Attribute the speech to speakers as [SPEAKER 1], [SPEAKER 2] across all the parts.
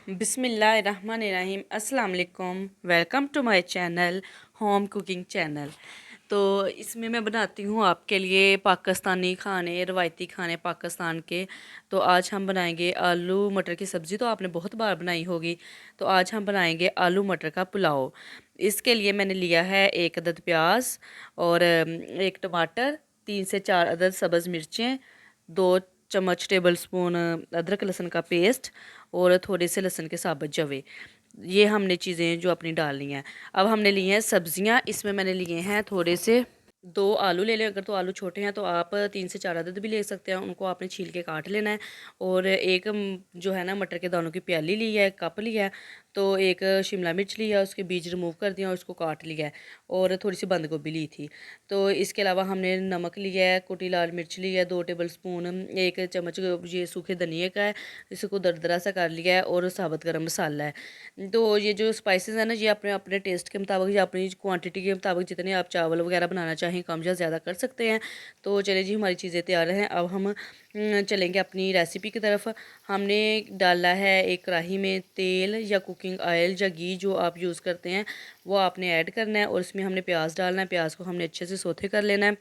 [SPEAKER 1] बिस्मिल्लाहिर्रहमानिर्रहीम अस्सलाम वालेकुम। Welcome to my channel home cooking channel. तो इसमें मैं बनाती हूँ आपके लिए पाकिस्तानी खाने, रवायती खाने पाकिस्तान के। तो आज हम बनाएंगे आलू मटर की सब्ज़ी। तो आपने बहुत बार बनाई होगी। तो आज हम बनाएंगे आलू मटर का पुलाव। इसके लिए मैंने लिया है 1 अदद प्याज और 1 टमाटर, 3 से 4 अदद सब्ज़ मिर्चें, 2 चम्मच टेबल स्पून अदरक लहसुन का पेस्ट और थोड़े से लहसुन के साबुत जवे। ये हमने चीज़ें जो अपनी डालनी हैं। अब हमने लिए हैं सब्जियां। इसमें मैंने लिए हैं थोड़े से 2 आलू ले लें। अगर तो आलू छोटे हैं तो आप 3 से 4 अदद भी ले सकते हैं। उनको आपने छील के काट लेना है। और एक जो है ना मटर के दानों की प्याली ली है, कप लिया है। तो एक शिमला मिर्च लिया, उसके बीज रिमूव कर दिया और उसको काट लिया है। और थोड़ी सी बंद गोभी ली थी। तो इसके अलावा हमने नमक लिया है, कुटी लाल मिर्च लिया है 2 टेबल स्पून, 1 चम्मच ये सूखे धनिए का है, इसको दरदरा सा कर लिया है, और साबुत गरम मसाला है। तो ये जो स्पाइसेस है ना, ये अपने अपने टेस्ट के मुताबिक या अपनी क्वांटिटी के मुताबिक जितने आप चावल वगैरह बनाना चाहें कम या ज़्यादा कर सकते हैं। तो चलिए जी, हमारी चीज़ें तैयार हैं। अब हम चलेंगे अपनी रेसिपी की तरफ। हमने डाला है एक कढ़ाई में तेल या कुकिंग ऑयल या घी, जो आप यूज़ करते हैं वो आपने ऐड करना है। और इसमें हमने प्याज डालना है। प्याज को हमने अच्छे से सौते कर लेना है।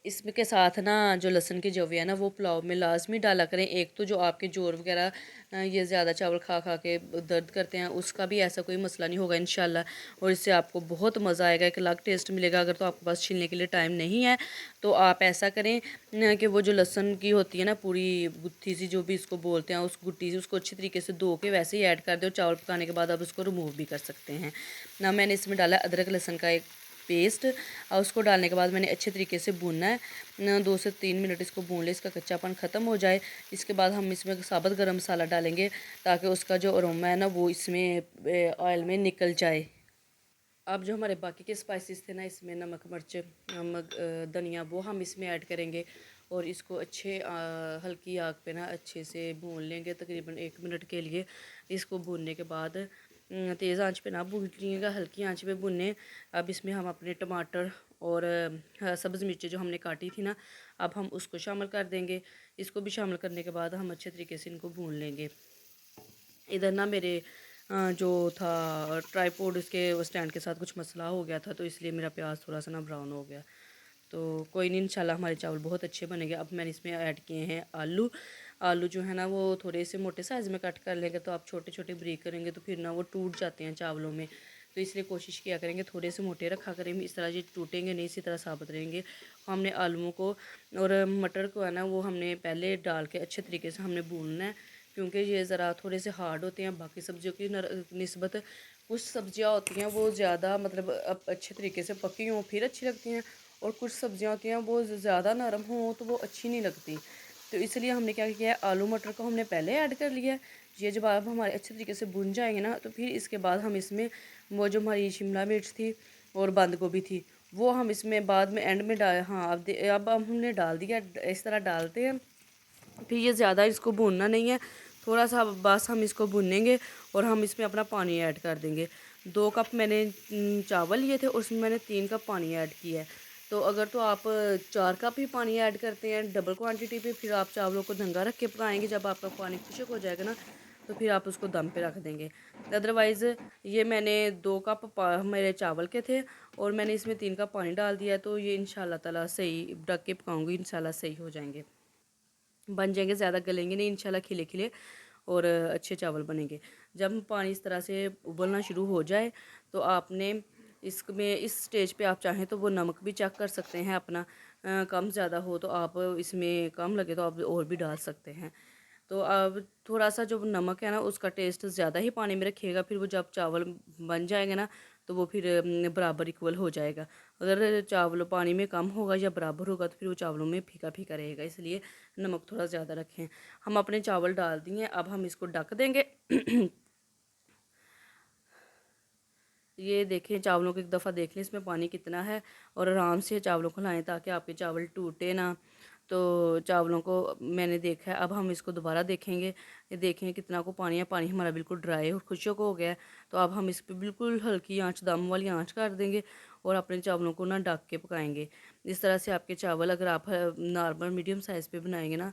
[SPEAKER 1] इसमें के साथ ना जो लहसुन की जवे है ना, वो पुलाव में लाजमी डाला करें। एक तो जो आपके जोड़ वगैरह ये ज़्यादा चावल खा खा के दर्द करते हैं, उसका भी ऐसा कोई मसला नहीं होगा इंशाल्लाह। और इससे आपको बहुत मज़ा आएगा, एक अलग टेस्ट मिलेगा। अगर तो आपके पास छीलने के लिए टाइम नहीं है तो आप ऐसा करें कि वो जो लहसुन की होती है ना पूरी गुत्थी सी, जो भी इसको बोलते हैं, उस गुट्टी से उसको अच्छी तरीके से धो के वैसे ही ऐड कर दो। चावल पकाने के बाद आप उसको रिमूव भी कर सकते हैं ना। मैंने इसमें डाला अदरक लहसुन का एक पेस्ट, और उसको डालने के बाद मैंने अच्छे तरीके से भूनना है। 2 से 3 मिनट इसको भून ले, इसका कच्चापन ख़त्म हो जाए। इसके बाद हम इसमें साबुत गरम मसाला डालेंगे, ताकि उसका जो अरोमा है ना वो इसमें ऑयल में निकल जाए। अब जो हमारे बाकी के स्पाइसेस थे ना, इसमें नमक, मिर्च, नमक, धनिया, वो हम इसमें ऐड करेंगे। और इसको अच्छे हल्की आग पे ना अच्छे से भून लेंगे, तकरीबन 1 मिनट के लिए। इसको भूनने के बाद तेज़ आंच पे ना भूनिएगा, हल्की आंच पे भुने। अब इसमें हम अपने टमाटर और सब्ज़ मिर्चें जो हमने काटी थी ना, अब हम उसको शामिल कर देंगे। इसको भी शामिल करने के बाद हम अच्छे तरीके से इनको भून लेंगे। इधर ना मेरे जो था ट्राईपोड, उसके स्टैंड के साथ कुछ मसला हो गया था, तो इसलिए मेरा प्याज थोड़ा सा ना ब्राउन हो गया। तो कोई नहीं, इंशाल्लाह हमारे चावल बहुत अच्छे बनेंगे। अब मैंने इसमें ऐड किए हैं आलू। आलू जो है ना वो थोड़े से मोटे साइज़ में कट कर लेंगे। तो आप छोटे छोटे ब्रेक करेंगे तो फिर ना वो टूट जाते हैं चावलों में। तो इसलिए कोशिश किया करेंगे थोड़े से मोटे रखा करेंगे, इस तरह ये टूटेंगे नहीं, इसी तरह साबुत रहेंगे। हमने आलूओं को और मटर को है ना वो हमने पहले डाल के अच्छे तरीके से हमने भूनना है, क्योंकि ये ज़रा थोड़े से हार्ड होते हैं बाकी सब्ज़ियों की निस्बत। कुछ सब्ज़ियाँ होती हैं वो ज़्यादा मतलब अच्छे तरीके से पकी हों फिर अच्छी लगती हैं, और कुछ सब्ज़ियाँ होती हैं वो ज़्यादा नरम हों तो वो अच्छी नहीं लगती। तो इसलिए हमने क्या किया है, आलू मटर को हमने पहले ऐड कर लिया है। ये जब आप हमारे अच्छे तरीके से भुन जाएंगे ना, तो फिर इसके बाद हम इसमें वो जो हमारी शिमला मिर्च थी और बंद गोभी थी, वो हम इसमें बाद में एंड में डाल, हाँ अब हमने डाल दिया। इस तरह डालते हैं। फिर ये ज़्यादा इसको भूनना नहीं है, थोड़ा सा बस हम इसको भूनेंगे। और हम इसमें अपना पानी ऐड कर देंगे। 2 कप मैंने चावल लिए थे, उसमें मैंने 3 कप पानी ऐड किया है। तो अगर तो आप 4 कप ही पानी ऐड करते हैं डबल क्वांटिटी पे, फिर आप चावलों को धंगा रख के पकाएंगे। जब आपका पानी खुश्क हो जाएगा ना, तो फिर आप उसको दम पे रख देंगे। अदरवाइज़ ये मैंने 2 कप मेरे चावल के थे, और मैंने इसमें 3 कप पानी डाल दिया। तो ये इंशाल्लाह ताला सही ढक के पकाऊंगी, इंशाल्लाह सही हो जाएंगे, बन जाएंगे, ज़्यादा गलेंगे नहीं इंशाल्लाह, खिले खिले और अच्छे चावल बनेंगे। जब पानी इस तरह से उबलना शुरू हो जाए, तो आपने इसमें इस स्टेज पे आप चाहें तो वो नमक भी चेक कर सकते हैं अपना। कम ज़्यादा हो तो आप इसमें कम लगे तो आप और भी डाल सकते हैं। तो अब थोड़ा सा जो नमक है ना उसका टेस्ट ज़्यादा ही पानी में रखिएगा, फिर वो जब चावल बन जाएंगे ना, तो वो फिर बराबर इक्वल हो जाएगा। अगर चावल पानी में कम होगा या बराबर होगा तो फिर वो चावलों में फीका फीका रहेगा, इसलिए नमक थोड़ा ज़्यादा रखें। हम अपने चावल डाल दिए, अब हम इसको ढक देंगे। ये देखें, चावलों को एक दफ़ा देख लें इसमें पानी कितना है, और आराम से चावलों को लाएं ताकि आपके चावल टूटे ना। तो चावलों को मैंने देखा है, अब हम इसको दोबारा देखेंगे। ये देखें कितना को पानी है, पानी हमारा बिल्कुल ड्राई और खुश्क हो गया है। तो अब हम इस पर बिल्कुल हल्की आंच, दम वाली आंच कर देंगे, और अपने चावलों को ना ढक के पकाएंगे। इस तरह से आपके चावल, अगर आप नॉर्मल मीडियम साइज़ पे बनाएंगे ना,